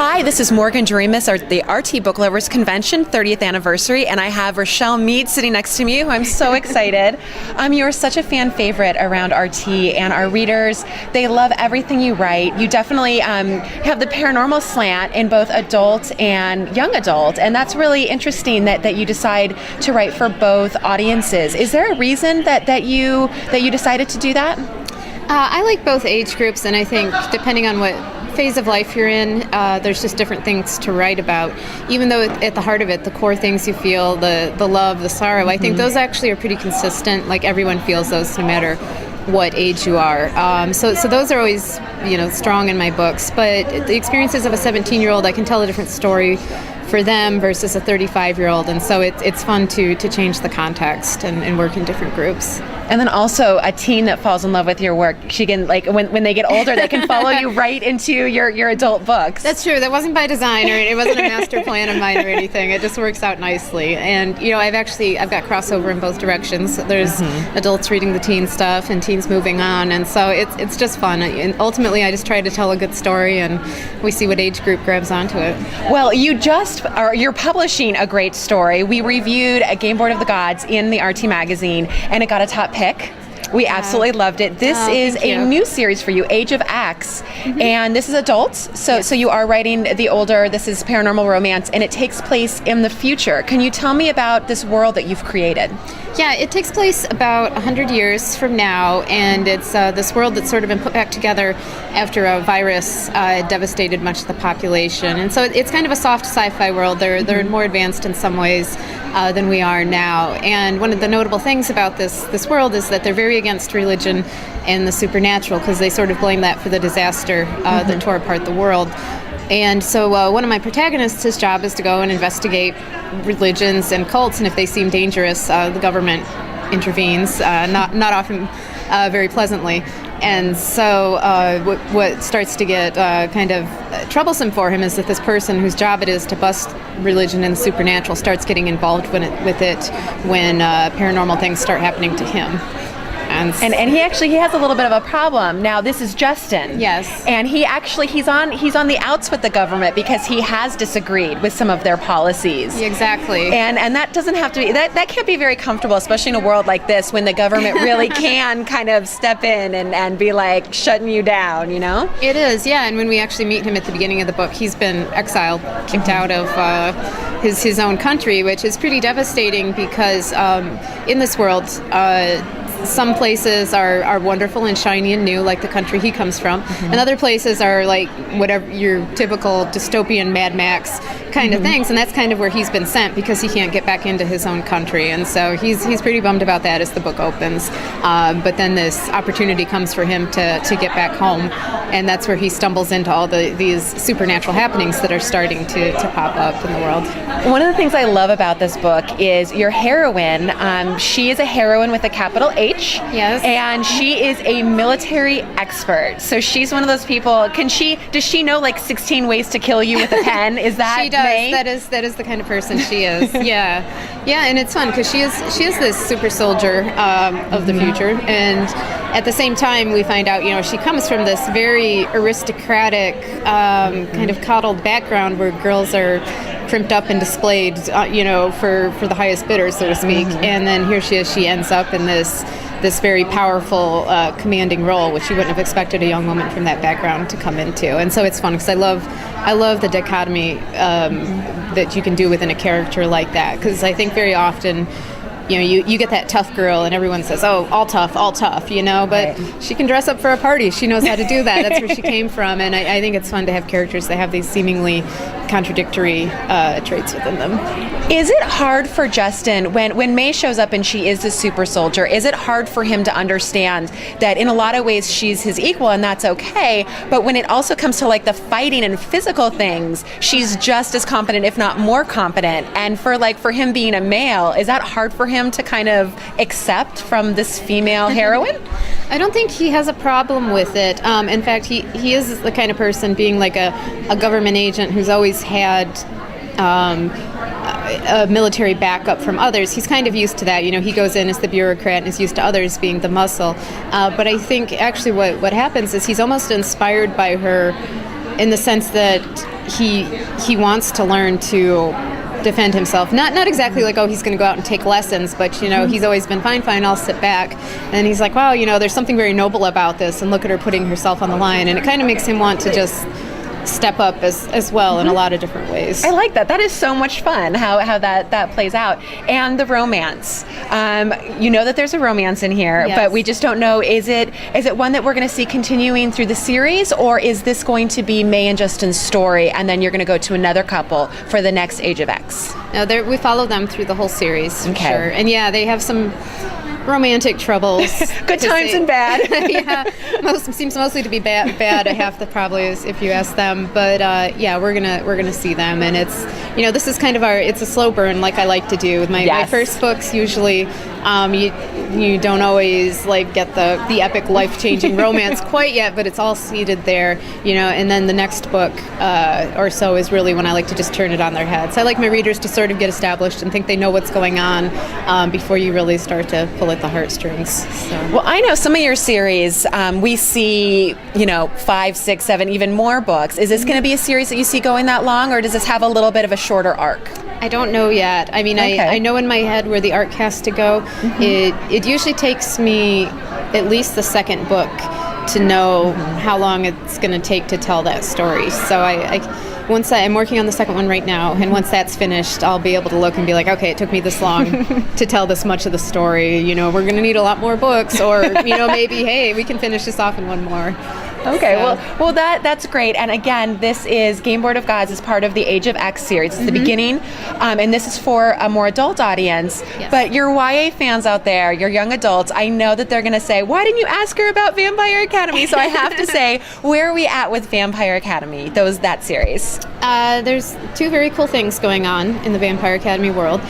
Hi, this is Morgan Doremus, the RT Book Lovers Convention 30th anniversary, and I have Richelle Mead sitting next to me, who I'm so excited. You are such a fan favorite around RT, and our readers, they love everything you write. You definitely have the paranormal slant in both adult and young adult, and that's really interesting that you decide to write for both audiences. Is there a reason that you decided to do that? I like both age groups, and I think depending on what phase of life you're in, there's just different things to write about. Even though at the heart of it, the core things you feel, the love, the sorrow, I think those actually are pretty consistent. Like everyone feels those no matter what age you are. So those are always, strong in my books. But the experiences of a 17-year-old, I can tell a different story for them versus a 35-year-old, and so it's fun to change the context and work in different groups. And then also a teen that falls in love with your work, she can, like, when they get older, they can follow you right into your adult books. That's true. That wasn't by design, or it wasn't a master plan of mine or anything. It just works out nicely. And I've got crossover in both directions. There's adults reading the teen stuff and teens moving on, and so it's just fun. And ultimately, I just try to tell a good story, and we see what age group grabs onto it. Well, you're publishing a great story. We reviewed a Gameboard of the Gods in the RT magazine, and it got a top pick. We absolutely loved it. This is a new series for you, Age of Axe, and this is adults, so you are writing the older, this is paranormal romance, and it takes place in the future. Can you tell me about this world that you've created? Yeah, it takes place about 100 years from now, and it's this world that's sort of been put back together after a virus devastated much of the population. And so it's kind of a soft sci-fi world. They're more advanced in some ways than we are now. And one of the notable things about this world is that they're very against religion and the supernatural, because they sort of blame that for the disaster that tore apart the world. And so one of my protagonists, his job is to go and investigate religions and cults, and if they seem dangerous, the government intervenes, not often very pleasantly. And so what starts to get kind of troublesome for him is that this person whose job it is to bust religion and the supernatural starts getting involved with it when paranormal things start happening to him. And he has a little bit of a problem. Now, this is Justin. Yes. And he's on the outs with the government because he has disagreed with some of their policies. Exactly. And that doesn't have to be, that can't be very comfortable, especially in a world like this when the government really can kind of step in and be like shutting you down, It is, yeah. And when we actually meet him at the beginning of the book, he's been exiled, kicked out of his own country, which is pretty devastating because in this world, some places are wonderful and shiny and new, like the country he comes from, and other places are like whatever your typical dystopian Mad Max kind of things, and that's kind of where he's been sent because he can't get back into his own country, and so he's pretty bummed about that as the book opens. But then this opportunity comes for him to get back home, and that's where he stumbles into all these supernatural happenings that are starting to pop up in the world. One of the things I love about this book is your heroine. She is a heroine with a capital H. Yes. And she is a military expert. So she's one of those people. Does she know like 16 ways to kill you with a pen? Is that she does. May? That is the kind of person she is. Yeah, and it's fun because she is this super soldier of the future, and at the same time we find out she comes from this very aristocratic kind of coddled background where girls are primped up and displayed, for the highest bidder, so to speak. And then here she is. She ends up in this very powerful, commanding role, which you wouldn't have expected a young woman from that background to come into. And so it's fun because I love the dichotomy that you can do within a character like that. Because I think very often, you get that tough girl and everyone says, oh, all tough, but right. She can dress up for a party. She knows how to do that. That's where she came from. And I think it's fun to have characters that have these seemingly contradictory traits within them. Is it hard for Justin, when May shows up and she is a super soldier, is it hard for him to understand that in a lot of ways she's his equal and that's okay, but when it also comes to like the fighting and physical things, she's just as competent, if not more competent, and for him being a male, is that hard for him to kind of accept from this female heroine? I don't think he has a problem with it. In fact, he is the kind of person, being like a government agent who's always had a military backup from others. He's kind of used to that. He goes in as the bureaucrat and is used to others being the muscle. But I think actually what happens is he's almost inspired by her in the sense that he wants to learn to defend himself. Not exactly like, oh, he's going to go out and take lessons, but he's always been fine, I'll sit back. And he's like, wow, there's something very noble about this, and look at her putting herself on the line, and it kind of makes him want to just step up as well in a lot of different ways. I like that. That is so much fun how that plays out. And the romance. That there's a romance in here, yes. But we just don't know, is it one that we're going to see continuing through the series, or is this going to be May and Justin's story and then you're going to go to another couple for the next Age of X? No, we follow them through the whole series, for okay. sure. And yeah, they have some romantic troubles. Good times and bad. Yeah, seems mostly to be bad. Half the probably is if you ask them. But yeah, we're gonna see them, and it's this is kind of it's a slow burn, like I like to do with my first books. Usually, you don't always like get the epic life-changing romance quite yet, but it's all seated there, And then the next book or so is really when I like to just turn it on their heads. I like my readers to sort of get established and think they know what's going on before you really start to pull at the heartstrings. So. Well, I know some of your series, we see, 5, 6, 7, even more books. Is this going to be a series that you see going that long, or does this have a little bit of a shorter arc? I don't know yet. I mean, okay. I know in my head where the arc has to go. Mm-hmm. It usually takes me at least the second book to know how long it's going to take to tell that story. So I'm working on the second one right now, and once that's finished, I'll be able to look and be like, okay, it took me this long to tell this much of the story. We're going to need a lot more books, or maybe, hey, we can finish this off in one more. Okay, well, that's great. And again, this is Gameboard of Gods as part of the Age of X series. It's the beginning, and this is for a more adult audience. Yes. But your YA fans out there, your young adults, I know that they're going to say, why didn't you ask her about Vampire Academy? So I have to say, where are we at with Vampire Academy, that series? There's two very cool things going on in the Vampire Academy world.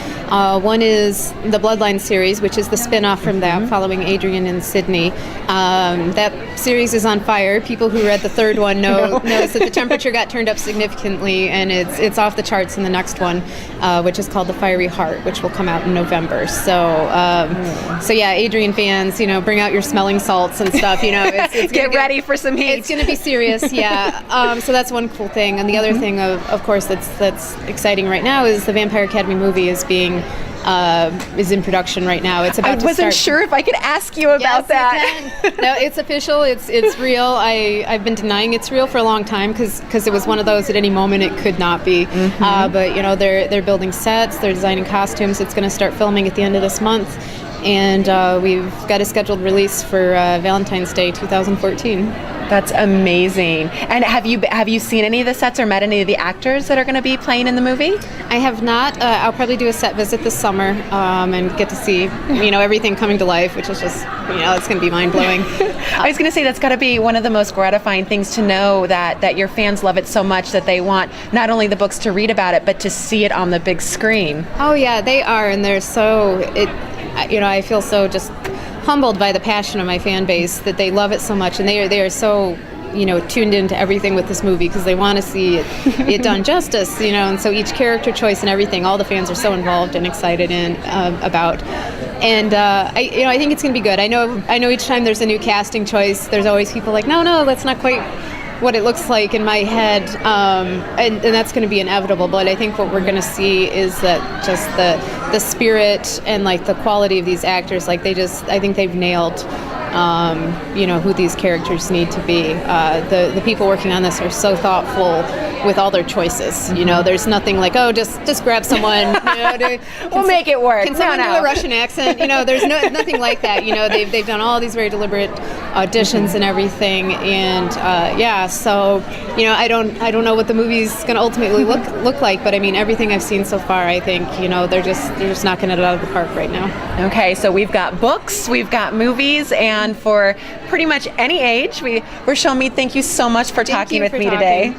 One is the Bloodlines series, which is the spin-off from that, following Adrian and Sydney. That series is on fire. People who read the third one knows that the temperature got turned up significantly, and it's off the charts in the next one, which is called The Fiery Heart, which will come out in November. So yeah, Adrian fans, bring out your smelling salts and stuff. It's get ready for some heat. It's going to be serious, yeah. So that's one cool thing, and the other thing, of course, that's exciting right now is the Vampire Academy movie is in production right now. It's about. I wasn't sure if I could ask you about that. No, it's official. It's real. I've been denying it's real for a long time because it was one of those at any moment it could not be. But they're building sets, they're designing costumes. It's going to start filming at the end of this month, and we've got a scheduled release for Valentine's Day 2014. That's amazing. And have you seen any of the sets or met any of the actors that are going to be playing in the movie? I have not. I'll probably do a set visit this summer and get to see everything coming to life, which is just it's going to be mind blowing. I was going to say that's got to be one of the most gratifying things to know that your fans love it so much that they want not only the books to read about it but to see it on the big screen. Oh yeah, they are, and they're so I feel so just humbled by the passion of my fan base that they love it so much, and they are so tuned into everything with this movie because they want to see it done justice, and so each character choice and everything, all the fans are so involved and excited about. And I think it's going to be good. I know each time there's a new casting choice, there's always people like, no, that's not quite what it looks like in my head, and that's going to be inevitable. But I think what we're going to see is that just the spirit and like the quality of these actors, like I think they've nailed who these characters need to be. The people working on this are so thoughtful with all their choices. There's nothing like, oh, just grab someone. We'll make it work. Can someone do a Russian accent? There's nothing like that. They've done all these very deliberate auditions and everything, and so I don't know what the movie's going to ultimately look like, but I mean everything I've seen so far, I think they're just knocking it out of the park right now. Okay, so we've got books, we've got movies, and for pretty much any age, Richelle Mead, thank you so much for talking with me today.